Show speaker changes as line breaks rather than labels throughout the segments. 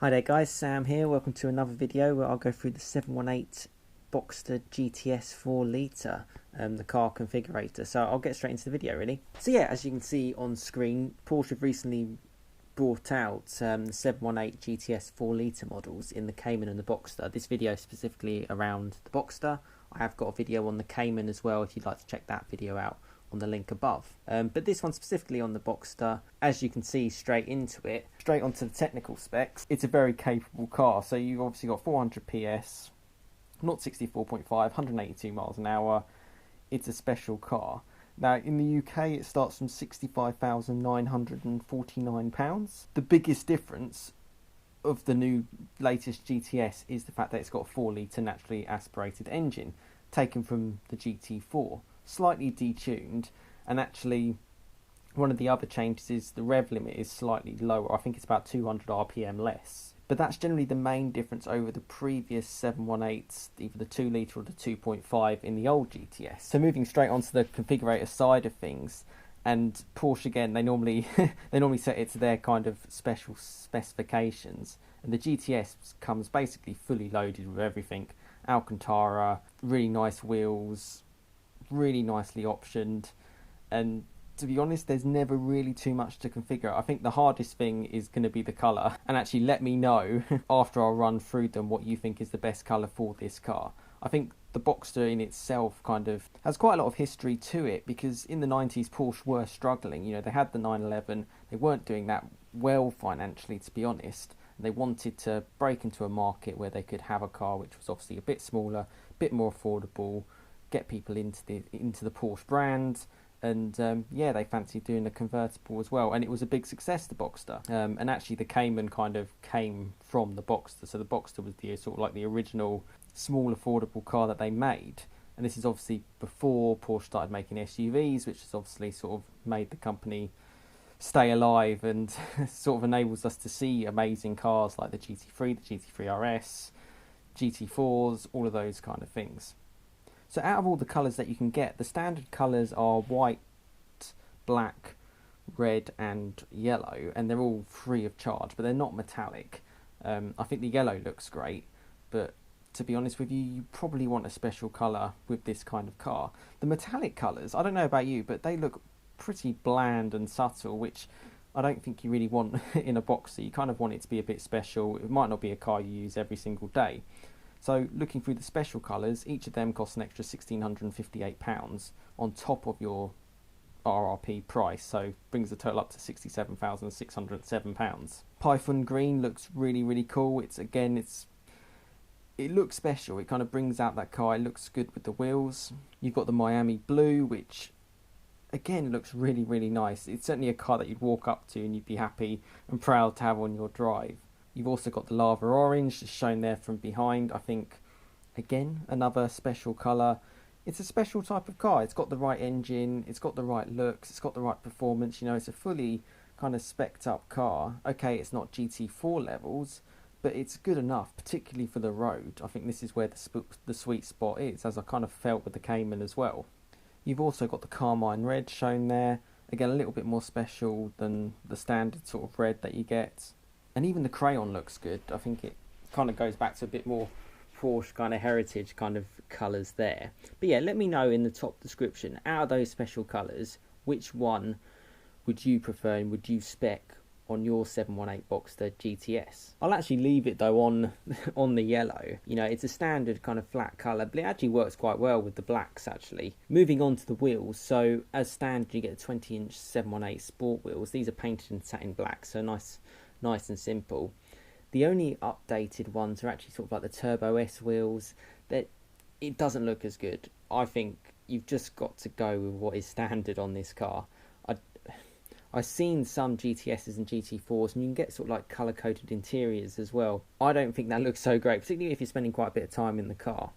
Hi there guys, Sam here. Welcome to another video where I'll go through the 718 Boxster GTS 4 litre, the car configurator. So I'll get straight into the video really. So yeah, as you can see on screen, Porsche have recently brought out the 718 GTS 4 litre models in the Cayman and the Boxster. This video is specifically around the Boxster. I have got a video on the Cayman as well if you'd like to check that video out on the link above. But this one specifically on the Boxster, as you can see straight into it, straight onto the technical specs, it's a very capable car. So you've obviously got 400 PS, not 64.5, 182 miles an hour. It's a special car. Now in the UK it starts from £65,949. The biggest difference of the new latest GTS is the fact that it's got a 4 litre naturally aspirated engine taken from the GT4. Slightly detuned, and actually one of the other changes is the rev limit is slightly lower. I think it's about 200 RPM less, but that's generally the main difference over the previous 718s, either the 2 litre or the 2.5 in the old GTS. So moving straight onto the configurator side of things, and Porsche again, they normally set it to their kind of special specifications, and the GTS comes basically fully loaded with everything. Alcantara, really nice wheels, really nicely optioned, and to be honest there's never really too much to configure. I think the hardest thing is going to be the colour, and actually let me know after I run through them what you think is the best colour for this car. I think the Boxster in itself kind of has quite a lot of history to it, because in the 90s Porsche were struggling. You know, they had the 911, they weren't doing that well financially, to be honest. They wanted to break into a market where they could have a car which was obviously a bit smaller, a bit more affordable, get people into the Porsche brand, and yeah, they fancied doing a convertible as well, and it was a big success, the Boxster. And actually the Cayman kind of came from the Boxster, so the Boxster was the sort of like the original small affordable car that they made, and this is obviously before Porsche started making SUVs, which has obviously sort of made the company stay alive and sort of enables us to see amazing cars like the GT3, the GT3 RS, GT4s, all of those kind of things. So out of all the colours that you can get, the standard colours are white, black, red and yellow, and they're all free of charge, but they're not metallic. I think the yellow looks great, but to be honest with you, you probably want a special colour with this kind of car. The metallic colours, I don't know about you, but they look pretty bland and subtle, which I don't think you really want in a Boxster. You kind of want it to be a bit special. It might not be a car you use every single day. So looking through the special colours, each of them costs an extra £1,658 on top of your RRP price, so brings the total up to £67,607. Python green looks really cool. It looks special. It kind of brings out that car. It looks good with the wheels. You've got the Miami blue, which again looks really nice. It's certainly a car that you'd walk up to and you'd be happy and proud to have on your drive. You've also got the lava orange, just shown there from behind. I think, again, another special colour. It's a special type of car. It's got the right engine, it's got the right looks, it's got the right performance. You know, it's a fully kind of spec'd up car. Okay, it's not GT4 levels, but it's good enough, particularly for the road. I think this is where the sweet spot is, as I kind of felt with the Cayman as well. You've also got the Carmine Red shown there. Again, a little bit more special than the standard sort of red that you get. And even the Crayon looks good. I think it kind of goes back to a bit more Porsche kind of heritage kind of colours there. But yeah, let me know in the top description, out of those special colours, which one would you prefer and would you spec on your 718 Boxster GTS? I'll actually leave it though on the yellow. You know, it's a standard kind of flat colour, but it actually works quite well with the blacks actually. Moving on to the wheels, so as standard you get 20-inch 718 sport wheels. These are painted in satin black, so nice and simple. The only updated ones are actually sort of like the Turbo S wheels. That it doesn't look as good. I think you've just got to go with what is standard on this car. I've seen some GTSs and GT4s, and you can get sort of like colour-coded interiors as well. I don't think that looks so great, particularly if you're spending quite a bit of time in the car.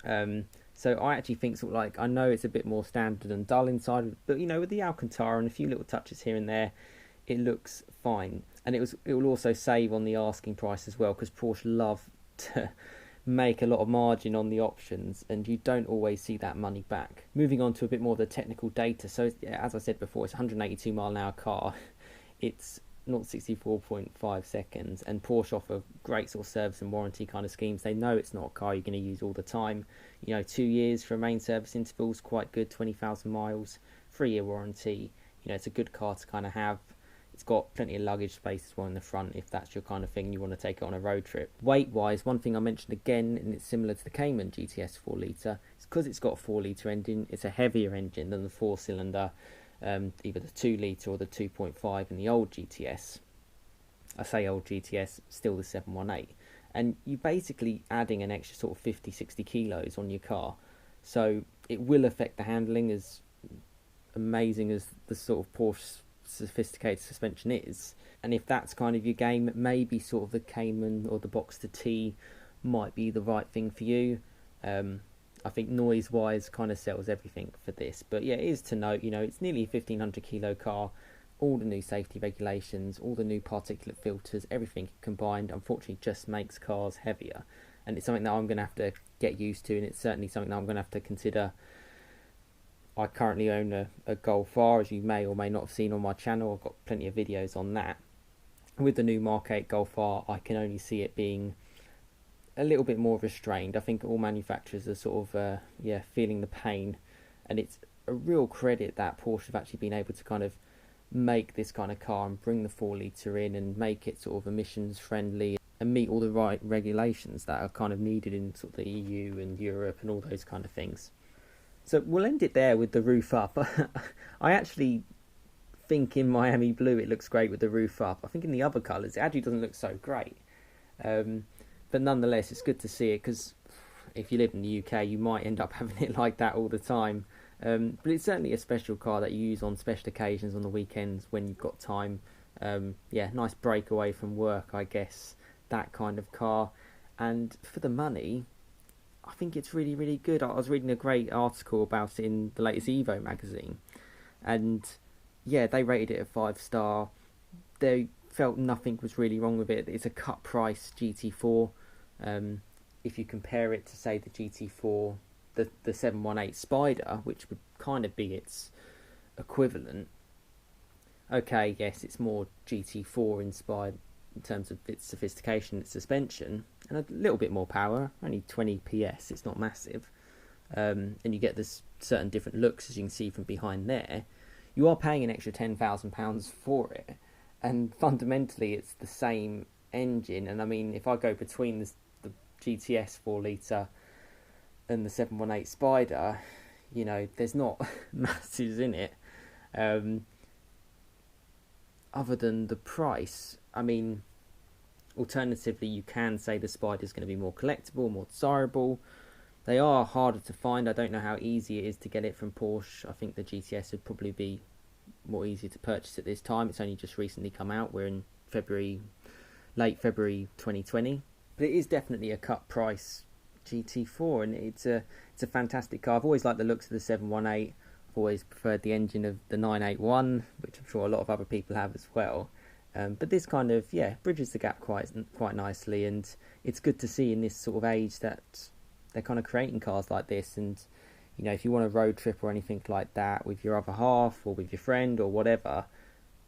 So I actually think sort of like, I know it's a bit more standard and dull inside, but you know, with the Alcantara and a few little touches here and there, it looks fine. And it will also save on the asking price as well, because Porsche love to make a lot of margin on the options, and you don't always see that money back. Moving on to a bit more of the technical data. So as I said before, it's a 182 mile an hour car. It's 0-64.5 seconds, and Porsche offer great sort of service and warranty kind of schemes. They know it's not a car you're going to use all the time. You know, 2 years for a main service interval is quite good, 20,000 miles, 3-year warranty. You know, it's a good car to kind of have. It's got plenty of luggage space as well in the front if that's your kind of thing, you want to take it on a road trip. Weight-wise, one thing I mentioned again, and it's similar to the Cayman GTS 4-litre, it's because it's got a 4-litre engine. It's a heavier engine than the 4-cylinder, either the 2-litre or the 2.5 in the old GTS. I say old GTS, still the 718. And you're basically adding an extra sort of 50-60 kilos on your car. So it will affect the handling, as amazing as the sort of Porsche sophisticated suspension is. And if that's kind of your game, maybe sort of the Cayman or the Boxster T might be the right thing for you. I think noise wise kind of sells everything for this. But yeah, it is to note, you know, it's nearly a 1500 kilo car, all the new safety regulations, all the new particulate filters, everything combined unfortunately just makes cars heavier. And it's something that I'm going to have to get used to, and it's certainly something that I'm going to have to consider. I currently own a Golf R, as you may or may not have seen on my channel. I've got plenty of videos on that. With the new Mark 8 Golf R, I can only see it being a little bit more restrained. I think all manufacturers are sort of feeling the pain, and it's a real credit that Porsche have actually been able to kind of make this kind of car and bring the 4-litre in and make it sort of emissions friendly and meet all the right regulations that are kind of needed in sort of the EU and Europe and all those kind of things. So we'll end it there with the roof up. I actually think in Miami blue it looks great with the roof up. I think in the other colours it actually doesn't look so great. But nonetheless, it's good to see it, because if you live in the UK you might end up having it like that all the time. But it's certainly a special car that you use on special occasions on the weekends when you've got time. Nice break away from work, I guess, that kind of car. And for the money, I think it's really, really good. I was reading a great article about it in the latest Evo magazine, and yeah, they rated it a 5-star. They felt nothing was really wrong with it. It's a cut price GT4. If you compare it to, say, the GT4, the 718 Spider, which would kind of be its equivalent. Okay, yes, it's more GT4 inspired in terms of its sophistication, its suspension, and a little bit more power, only 20 PS, it's not massive. And you get this certain different looks, as you can see from behind there. You are paying an extra £10,000 for it, and fundamentally it's the same engine. And I mean, if I go between the GTS 4-litre and the 718 Spider, you know, there's not masses in it. Other than the price, I mean, alternatively, you can say the Spider's going to be more collectible, more desirable. They are harder to find. I don't know how easy it is to get it from Porsche. I think the GTS would probably be more easy to purchase at this time. It's only just recently come out. We're in late February 2020. But it is definitely a cut price GT4, and it's a fantastic car. I've always liked the looks of the 718. I've always preferred the engine of the 981, which I'm sure a lot of other people have as well. But this kind of, bridges the gap quite nicely, and it's good to see in this sort of age that they're kind of creating cars like this. And, you know, if you want a road trip or anything like that with your other half or with your friend or whatever,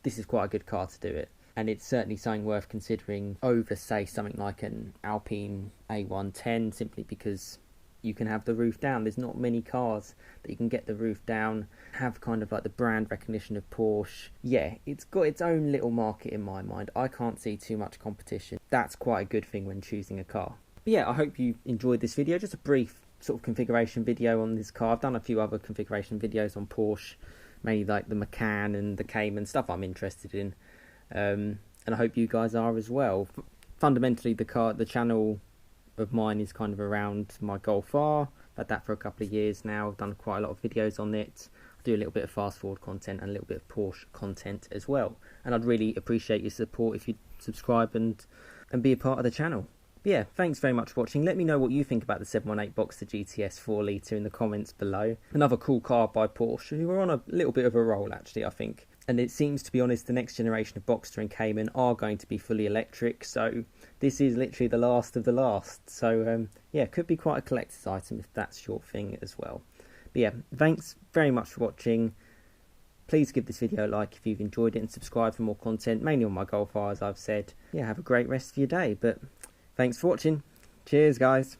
this is quite a good car to do it. And it's certainly something worth considering over, say, something like an Alpine A110, simply because you can have the roof down. There's not many cars that you can get the roof down, have kind of like the brand recognition of Porsche. Yeah, it's got its own little market in my mind. I can't see too much competition. That's quite a good thing when choosing a car. But yeah, I hope you enjoyed this video. Just a brief sort of configuration video on this car. I've done a few other configuration videos on Porsche, mainly like the Macan and the Cayman, stuff I'm interested in. And I hope you guys are as well. Fundamentally, the channel of mine is kind of around my Golf R. I've had that for a couple of years now. I've done quite a lot of videos on it. I do a little bit of fast forward content and a little bit of Porsche content as well. And I'd really appreciate your support if you subscribe and be a part of the channel. But yeah, thanks very much for watching. Let me know what you think about the 718 Boxster GTS 4-litre in the comments below. Another cool car by Porsche, who are on a little bit of a roll actually, I think. And it seems, to be honest, the next generation of Boxster and Cayman are going to be fully electric. So this is literally the last of the last. So yeah, could be quite a collector's item if that's your thing as well. But yeah, thanks very much for watching. Please give this video a like if you've enjoyed it, and subscribe for more content, mainly on my Golf R, as I've said. Yeah, have a great rest of your day, but thanks for watching. Cheers, guys.